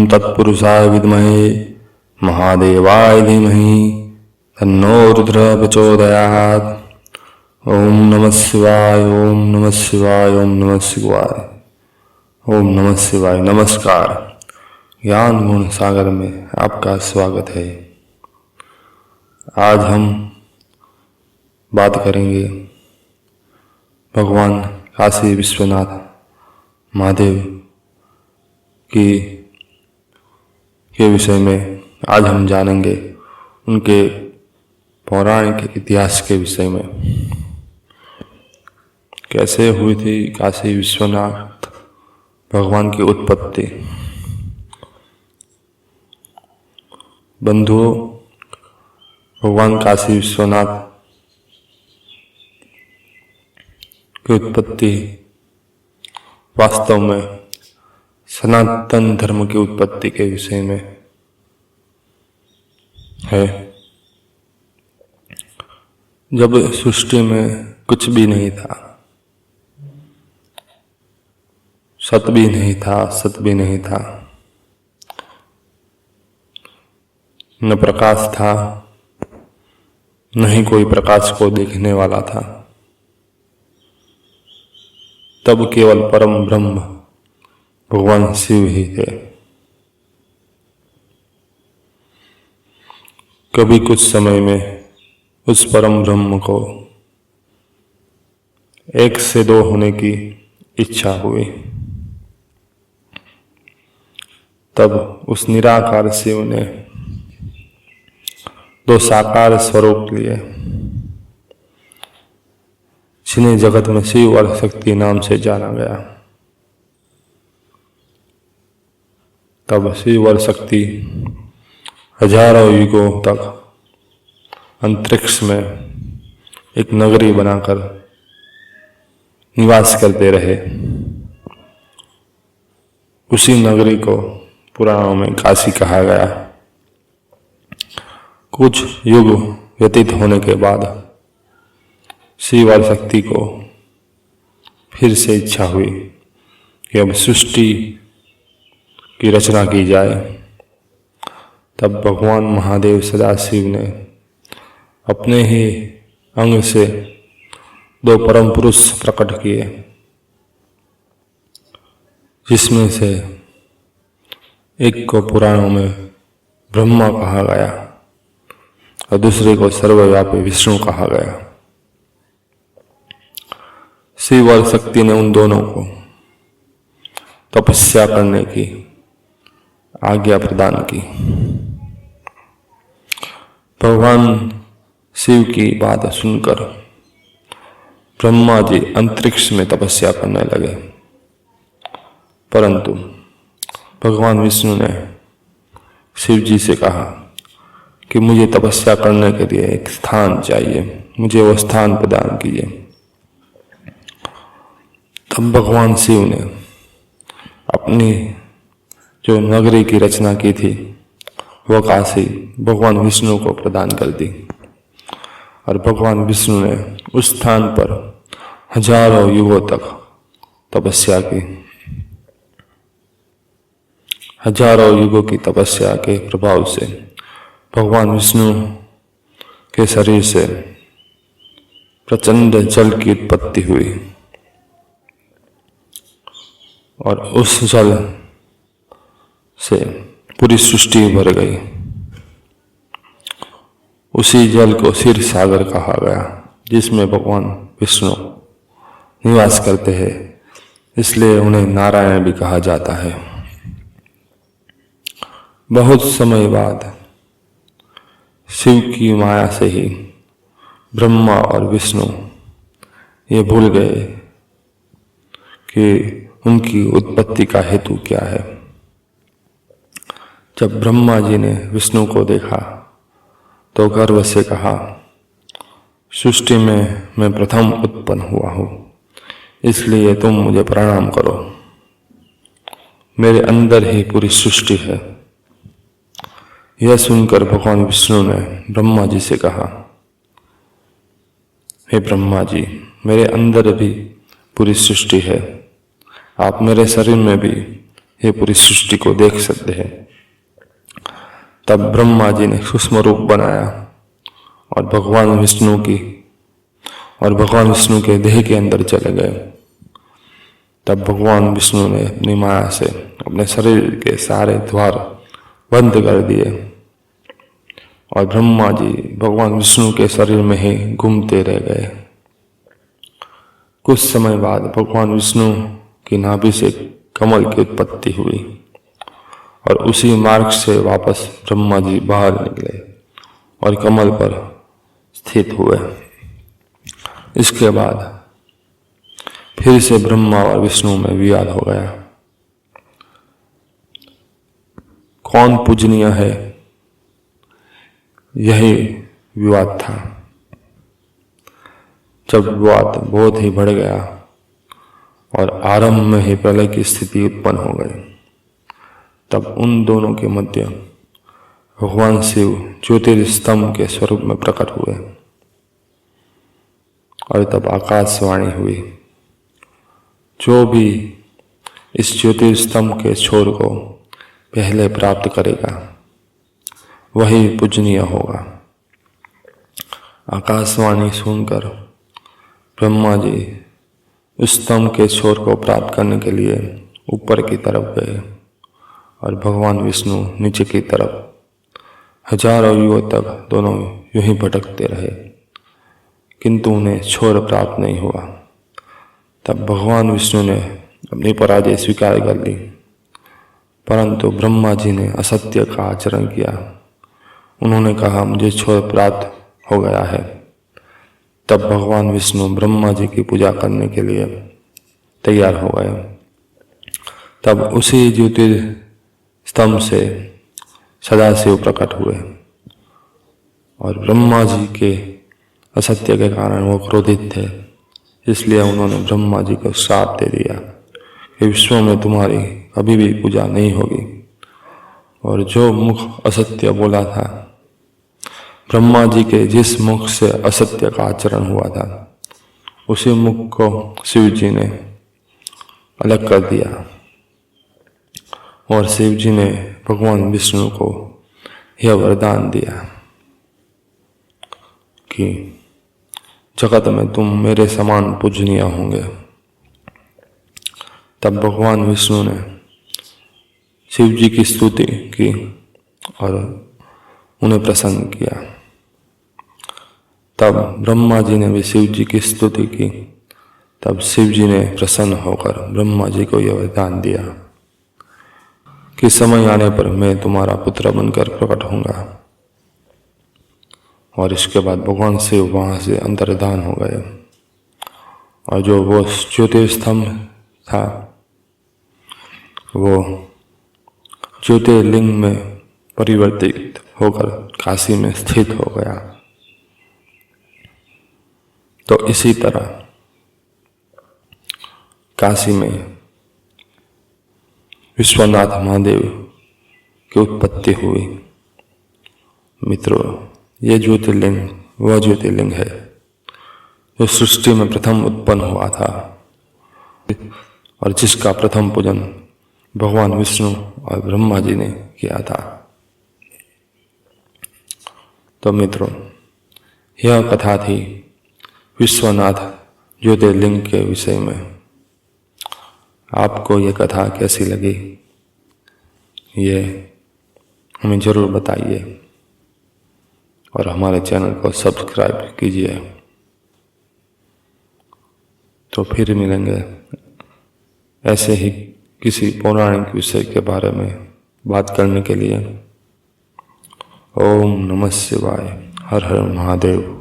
तत्पुरुषाय विद्महे महादेवाय धीमहि तन्नो रुद्रः प्रचोदयात्। ओम नमः शिवाय, ओम नमः शिवाय, ओम नमः शिवाय, ओम नमः शिवाय। नमस्कार। ज्ञान गुण सागर में आपका स्वागत है। आज हम बात करेंगे भगवान काशी विश्वनाथ महादेव के विषय में। आज हम जानेंगे उनके पौराणिक इतिहास के विषय में। कैसे हुई थी काशी विश्वनाथ भगवान की उत्पत्ति। बंधुओं, भगवान काशी विश्वनाथ की उत्पत्ति वास्तव में सनातन धर्म की उत्पत्ति के विषय में है। जब सृष्टि में कुछ भी नहीं था, सत भी नहीं था, सत भी नहीं था, न प्रकाश था, न ही कोई प्रकाश को देखने वाला था, तब केवल परम ब्रह्म भगवान शिव ही थे। कभी कुछ समय में उस परम ब्रह्म को एक से दो होने की इच्छा हुई। तब उस निराकार शिव ने दो साकार स्वरूप लिए, जिन्हें जगत में शिव और शक्ति नाम से जाना गया। तब शिव और शक्ति हजारों युगों तक अंतरिक्ष में एक नगरी बनाकर निवास करते रहे। उसी नगरी को पुराणों में काशी कहा गया। कुछ युग व्यतीत होने के बाद शिव और शक्ति को फिर से इच्छा हुई कि अब सृष्टि की रचना की जाए। तब भगवान महादेव सदाशिव ने अपने ही अंग से दो परम पुरुष प्रकट किए, जिसमें से एक को पुराणों में ब्रह्मा कहा गया और दूसरे को सर्वव्यापी विष्णु कहा गया। शिव और शक्ति ने उन दोनों को तपस्या करने की आज्ञा प्रदान की। भगवान शिव की बात सुनकर ब्रह्मा जी अंतरिक्ष में तपस्या करने लगे, परंतु भगवान विष्णु ने शिव जी से कहा कि मुझे तपस्या करने के लिए एक स्थान चाहिए, मुझे वो स्थान प्रदान कीजिए। तब भगवान शिव ने अपनी जो नगरी की रचना की थी वह काशी भगवान विष्णु को प्रदान कर दी, और भगवान विष्णु ने उस स्थान पर हजारों युगों तक तपस्या की। हजारों युगों की तपस्या के प्रभाव से भगवान विष्णु के शरीर से प्रचंड जल की उत्पत्ति हुई, और उस जल से पूरी सृष्टि भर गई। उसी जल को क्षीर सागर कहा गया, जिसमें भगवान विष्णु निवास करते हैं, इसलिए उन्हें नारायण भी कहा जाता है। बहुत समय बाद शिव की माया से ही ब्रह्मा और विष्णु ये भूल गए कि उनकी उत्पत्ति का हेतु क्या है। जब ब्रह्मा जी ने विष्णु को देखा तो गर्व से कहा, सृष्टि में मैं प्रथम उत्पन्न हुआ हूँ, इसलिए तुम मुझे प्रणाम करो। मेरे अंदर ही पूरी सृष्टि है। यह सुनकर भगवान विष्णु ने ब्रह्मा जी से कहा, हे ब्रह्मा जी, मेरे अंदर भी पूरी सृष्टि है। आप मेरे शरीर में भी ये पूरी सृष्टि को देख सकते हैं। तब ब्रह्मा जी ने सूक्ष्म रूप बनाया और भगवान विष्णु के देह के अंदर चले गए। तब भगवान विष्णु ने अपनी माया से अपने शरीर के सारे द्वार बंद कर दिए और ब्रह्मा जी भगवान विष्णु के शरीर में ही घूमते रह गए। कुछ समय बाद भगवान विष्णु की नाभि से कमल की उत्पत्ति हुई और उसी मार्ग से वापस ब्रह्मा जी बाहर निकले और कमल पर स्थित हुए। इसके बाद फिर से ब्रह्मा और विष्णु में विवाद हो गया। कौन पूजनीय है, यही विवाद था। जब विवाद बहुत ही बढ़ गया और आरंभ में ही प्रलय की स्थिति उत्पन्न हो गई, तब उन दोनों के मध्य भगवान शिव ज्योतिर्स्तंभ के स्वरूप में प्रकट हुए और तब आकाशवाणी हुई, जो भी इस ज्योतिर्स्तंभ के छोर को पहले प्राप्त करेगा वही पूजनीय होगा। आकाशवाणी सुनकर ब्रह्मा जी उस स्तंभ के छोर को प्राप्त करने के लिए ऊपर की तरफ गए और भगवान विष्णु नीचे की तरफ। हजारों युगों तक दोनों यूं ही भटकते रहे, किंतु उन्हें छोर प्राप्त नहीं हुआ। तब भगवान विष्णु ने अपनी पराजय स्वीकार कर ली, परंतु ब्रह्मा जी ने असत्य का आचरण किया। उन्होंने कहा, मुझे छोर प्राप्त हो गया है। तब भगवान विष्णु ब्रह्मा जी की पूजा करने के लिए तैयार हो गए। तब उसी ज्योतिर्स्तंभ से सदाशिव प्रकट हुए और ब्रह्मा जी के असत्य के कारण वो क्रोधित थे, इसलिए उन्होंने ब्रह्मा जी को श्राप दे दिया कि विश्व में तुम्हारी कभी भी पूजा नहीं होगी। और जो मुख असत्य बोला था, ब्रह्मा जी के जिस मुख से असत्य का आचरण हुआ था, उसी मुख को शिव जी ने अलग कर दिया और शिव जी ने भगवान विष्णु को यह वरदान दिया कि जगत में तुम मेरे समान पूजनीय होंगे। तब भगवान विष्णु ने शिव जी की स्तुति की और उन्हें प्रसन्न किया। तब ब्रह्मा जी ने भी शिव जी की स्तुति की। तब शिव जी ने प्रसन्न होकर ब्रह्मा जी को यह वरदान दिया कि समय आने पर मैं तुम्हारा पुत्र बनकर प्रकट होऊंगा। और इसके बाद भगवान शिव वहां से अंतर्धान हो गए और जो वो ज्योतिर्स्तंभ था वो ज्योतिर्लिंग में परिवर्तित होकर काशी में स्थित हो गया। तो इसी तरह काशी में विश्वनाथ महादेव की उत्पत्ति हुई। मित्रों, ये ज्योतिर्लिंग वह ज्योतिर्लिंग है जो सृष्टि में प्रथम उत्पन्न हुआ था और जिसका प्रथम पूजन भगवान विष्णु और ब्रह्मा जी ने किया था। तो मित्रों, यह कथा थी विश्वनाथ ज्योतिर्लिंग के विषय में। आपको यह कथा कैसी लगी, ये हमें जरूर बताइए और हमारे चैनल को सब्सक्राइब कीजिए। तो फिर मिलेंगे ऐसे ही किसी पौराणिक विषय के बारे में बात करने के लिए। ओम नमः शिवाय। हर हर महादेव।